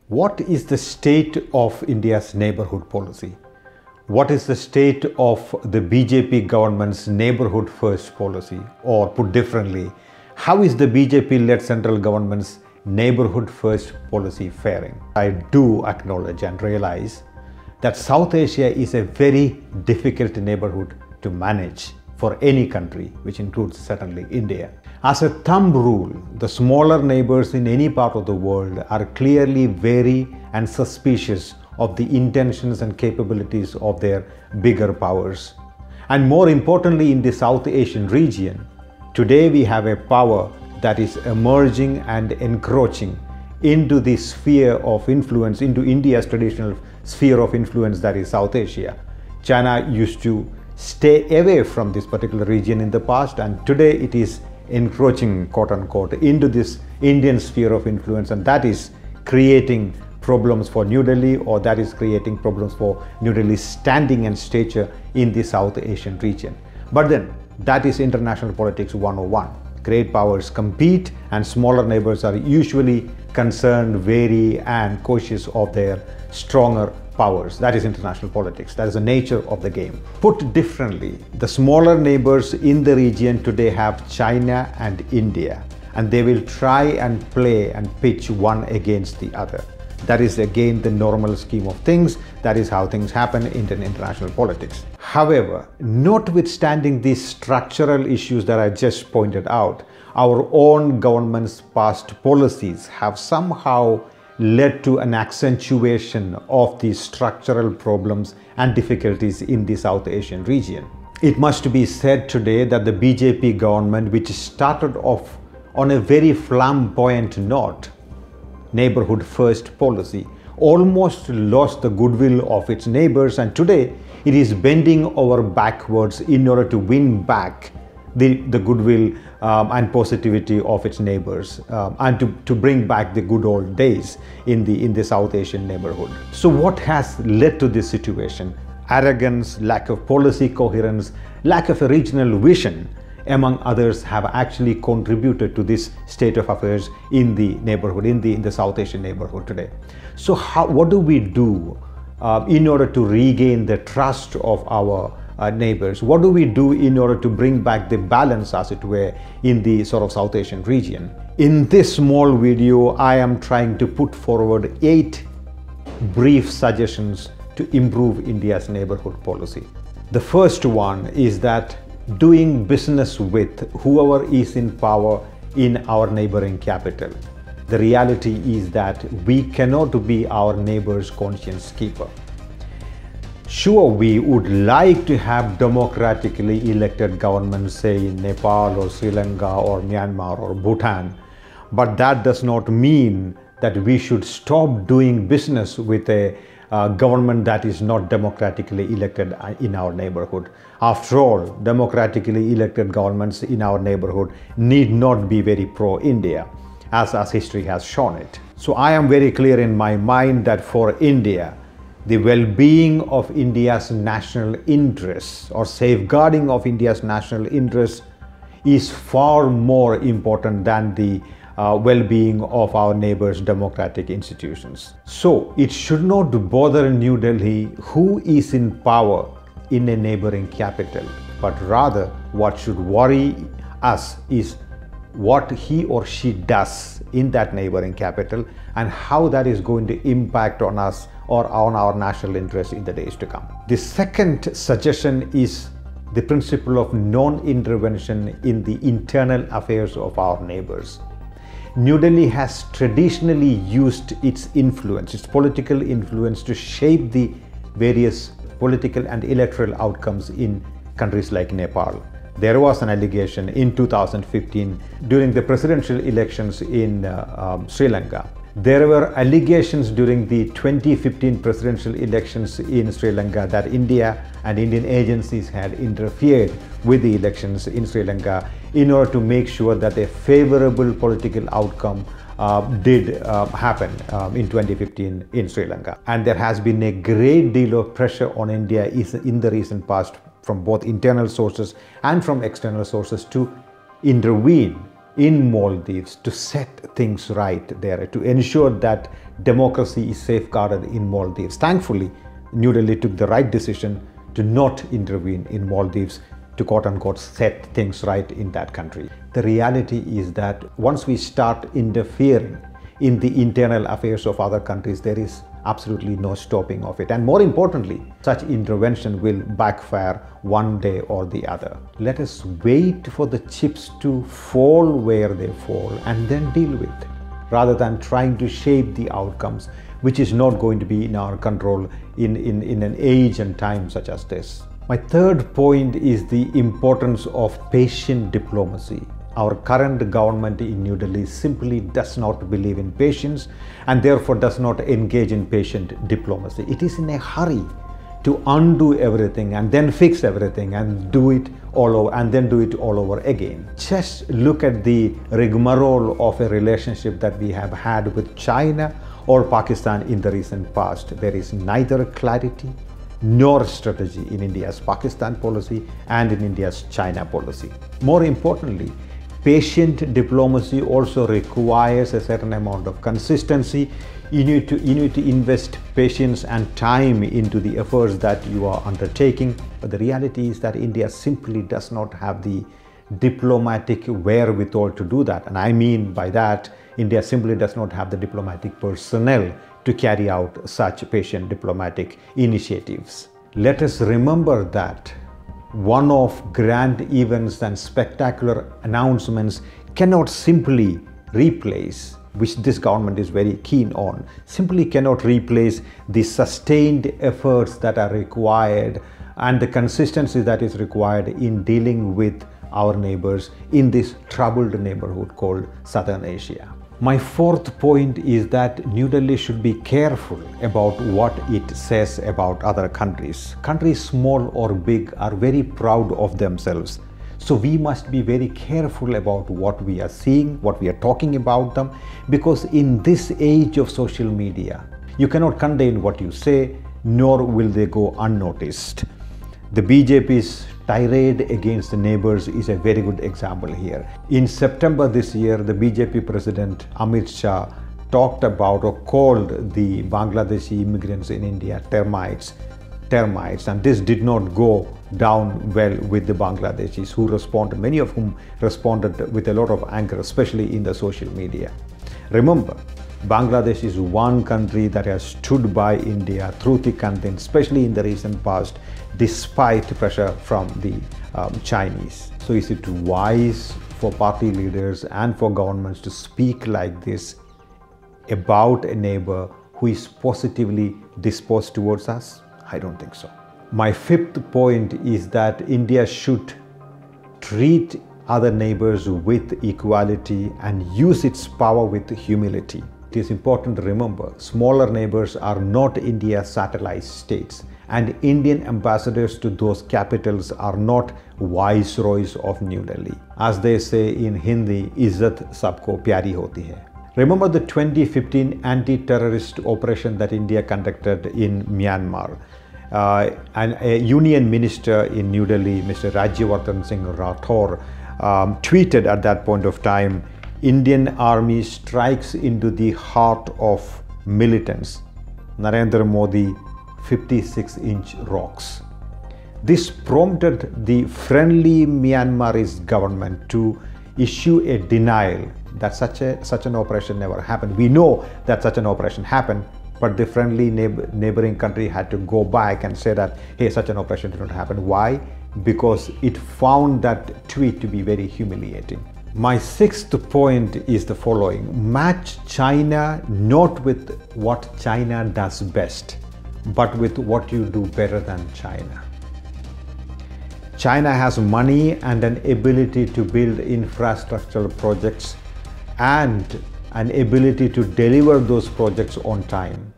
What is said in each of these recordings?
What is the state of India's neighborhood policy? What is the state of the BJP government's neighborhood first policy? Or put differently, how is the BJP-led central government's neighborhood first policy faring? I do acknowledge and realize that South Asia is a very difficult neighborhood to manage for any country, which includes certainly India. As a thumb rule, the smaller neighbors in any part of the world are clearly wary and suspicious of the intentions and capabilities of their bigger powers. And more importantly, in the South Asian region, today we have a power that is emerging and encroaching into the sphere of influence, into India's traditional sphere of influence, that is South Asia. China used to stay away from this particular region in the past, and today it is encroaching, quote unquote, into this Indian sphere of influence, and that is creating problems for New Delhi, or that is creating problems for New Delhi's standing and stature in the South Asian region. But then, that is international politics 101. Great powers compete and smaller neighbors are usually concerned, wary and cautious of their stronger powers. That is international politics. That is the nature of the game. Put differently, the smaller neighbors in the region today have China and India, and they will try and play and pitch one against the other. That is again the normal scheme of things. That is how things happen in international politics. However, notwithstanding these structural issues that I just pointed out, our own government's past policies have somehow led to an accentuation of the structural problems and difficulties in the South Asian region. It must be said today that the BJP government, which started off on a very flamboyant note, neighborhood first policy, almost lost the goodwill of its neighbors, and today it is bending over backwards in order to win back the goodwill and positivity of its neighbors, and to bring back the good old days in the South Asian neighborhood. So what has led to this situation? Arrogance, lack of policy coherence, lack of a regional vision, among others, have actually contributed to this state of affairs in the neighborhood, in the South Asian neighborhood today. So what do we do in order to regain the trust of our neighbors? What do we do in order to bring back the balance, as it were, in the sort of South Asian region? In this small video, I am trying to put forward 8 brief suggestions to improve India's neighborhood policy. The first one is that doing business with whoever is in power in our neighboring capital. The reality is that we cannot be our neighbor's conscience keeper. Sure, we would like to have democratically elected governments, say in Nepal or Sri Lanka or Myanmar or Bhutan, but that does not mean that we should stop doing business with a government that is not democratically elected in our neighborhood. After all, democratically elected governments in our neighborhood need not be very pro-India, as history has shown it. So I am very clear in my mind that for India, the well-being of India's national interests, or safeguarding of India's national interests, is far more important than the well-being of our neighbors' democratic institutions. So it should not bother New Delhi who is in power in a neighboring capital, but rather what should worry us is what he or she does in that neighboring capital and how that is going to impact on us or on our national interests in the days to come. The second suggestion is the principle of non-intervention in the internal affairs of our neighbors. New Delhi has traditionally used its influence, its political influence, to shape the various political and electoral outcomes in countries like Nepal. There was an allegation in 2015 during the presidential elections in Sri Lanka. There were allegations during the 2015 presidential elections in Sri Lanka that India and Indian agencies had interfered with the elections in Sri Lanka in order to make sure that a favorable political outcome did happen in 2015 in Sri Lanka. And there has been a great deal of pressure on India in the recent past from both internal sources and from external sources to intervene in Maldives to set things right there, to ensure that democracy is safeguarded in Maldives. Thankfully, New Delhi took the right decision to not intervene in Maldives to quote unquote set things right in that country. The reality is that once we start interfering in the internal affairs of other countries, there is absolutely no stopping of it. And more importantly, such intervention will backfire one day or the other. Let us wait for the chips to fall where they fall and then deal with it, rather than trying to shape the outcomes, which is not going to be in our control in an age and time such as this. My third point is the importance of patient diplomacy. Our current government in New Delhi simply does not believe in patience and therefore does not engage in patient diplomacy. It is in a hurry to undo everything and then fix everything and do it all over and then do it all over again. Just look at the rigmarole of a relationship that we have had with China or Pakistan in the recent past. There is neither clarity nor strategy in India's Pakistan policy and in India's China policy. More importantly, patient diplomacy also requires a certain amount of consistency. You need to invest patience and time into the efforts that you are undertaking. But the reality is that India simply does not have the diplomatic wherewithal to do that. And I mean by that, India simply does not have the diplomatic personnel to carry out such patient diplomatic initiatives. Let us remember that one of grand events and spectacular announcements cannot simply replace, which this government is very keen on, simply cannot replace the sustained efforts that are required and the consistency that is required in dealing with our neighbors in this troubled neighborhood called Southern Asia. My fourth point is that New Delhi should be careful about what it says about other countries. Countries, small or big, are very proud of themselves. So we must be very careful about what we are seeing, what we are talking about them, because in this age of social media, you cannot contain what you say, nor will they go unnoticed. The BJP's tirade against the neighbors is a very good example here. In September this year, the BJP President Amit Shah talked about or called the Bangladeshi immigrants in India termites, and this did not go down well with the Bangladeshis who responded, many of whom responded with a lot of anger, especially in the social media. Remember, Bangladesh is one country that has stood by India through thick and thin, especially in the recent past, despite pressure from the Chinese. So is it wise for party leaders and for governments to speak like this about a neighbor who is positively disposed towards us? I don't think so. My fifth point is that India should treat other neighbors with equality and use its power with humility. It is important to remember, smaller neighbors are not India's satellite states, and Indian ambassadors to those capitals are not viceroys of New Delhi. As they say in Hindi, Izzat sabko pyari hoti hai. Remember the 2015 anti-terrorist operation that India conducted in Myanmar? And a union minister in New Delhi, Mr. Rajyavardhan Singh Rathore, tweeted at that point of time, Indian army strikes into the heart of militants. Narendra Modi 56-inch rocks. This prompted the friendly Myanmarese government to issue a denial that such an operation never happened. We know that such an operation happened, but the friendly neighboring country had to go back and say that, hey, such an operation did not happen. Why? Because it found that tweet to be very humiliating. My sixth point is the following. Match China not with what China does best, but with what you do better than China. China has money and an ability to build infrastructural projects and an ability to deliver those projects on time.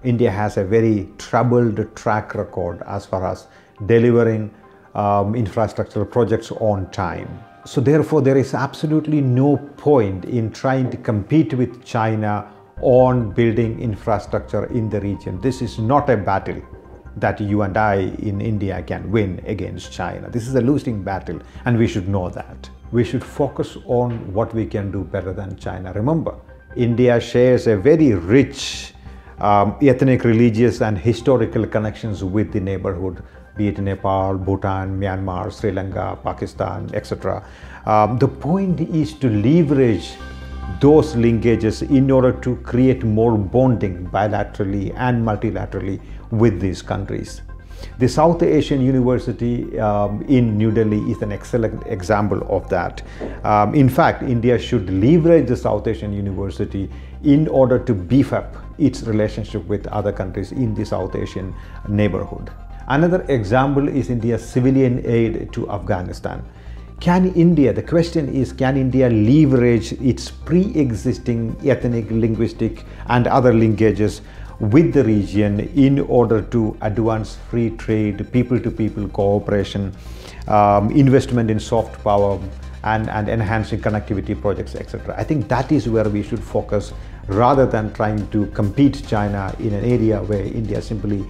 India has a very troubled track record as far as delivering infrastructural projects on time. So therefore, there is absolutely no point in trying to compete with China on building infrastructure in the region. This is not a battle that you and I in India can win against China. This is a losing battle, and we should know that. we should focus on what we can do better than China. Remember, India shares a very rich ethnic, religious and historical connections with the neighborhood, be it Nepal, Bhutan, Myanmar, Sri Lanka, Pakistan, etc. The point is to leverage those linkages in order to create more bonding bilaterally and multilaterally with these countries. The South Asian University in New Delhi is an excellent example of that. In fact, India should leverage the South Asian University in order to beef up its relationship with other countries in the South Asian neighborhood. Another example is India's civilian aid to Afghanistan. The question is, can India leverage its pre-existing ethnic, linguistic and other linkages with the region in order to advance free trade, people-to-people cooperation, investment in soft power and enhancing connectivity projects, etc. I think that is where we should focus rather than trying to compete China in an area where India simply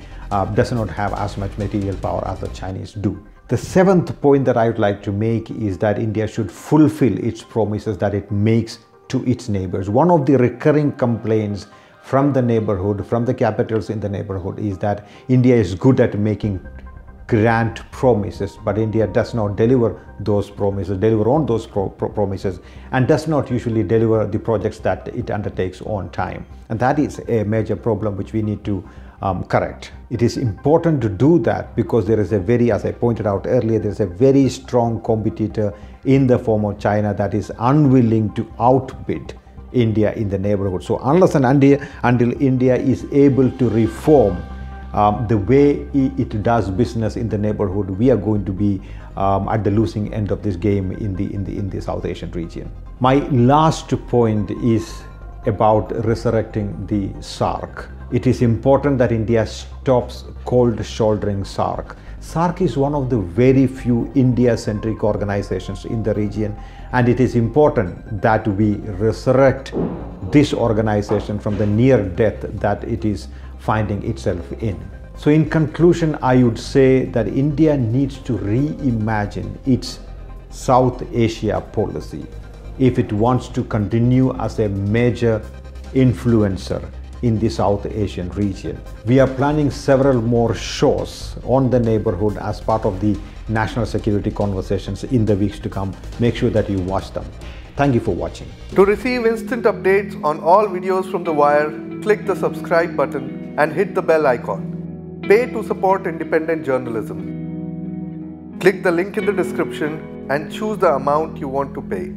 does not have as much material power as the Chinese do. The seventh point that I would like to make is that India should fulfill its promises that it makes to its neighbors. One of the recurring complaints from the neighborhood, from the capitals in the neighborhood, is that India is good at making grand promises, but India does not deliver those promises, promises, and does not usually deliver the projects that it undertakes on time. And that is a major problem which we need to correct. It is important to do that because there is as I pointed out earlier, there is a very strong competitor in the form of China that is unwilling to outbid India in the neighborhood. So unless and until India is able to reform the way it does business in the neighborhood, we are going to be at the losing end of this game in the South Asian region. My last point is about resurrecting the SAARC. It is important that India stops cold shouldering SAARC. SAARC is one of the very few India-centric organizations in the region, and it is important that we resurrect this organization from the near death that it is finding itself in. So in conclusion, I would say that India needs to reimagine its South Asia policy if it wants to continue as a major influencer in the South Asian region. We are planning several more shows on the neighborhood as part of the national security conversations in the weeks to come. Make sure that you watch them. Thank you for watching. To receive instant updates on all videos from The Wire, click the subscribe button and hit the bell icon. Pay to support independent journalism. Click the link in the description and choose the amount you want to pay.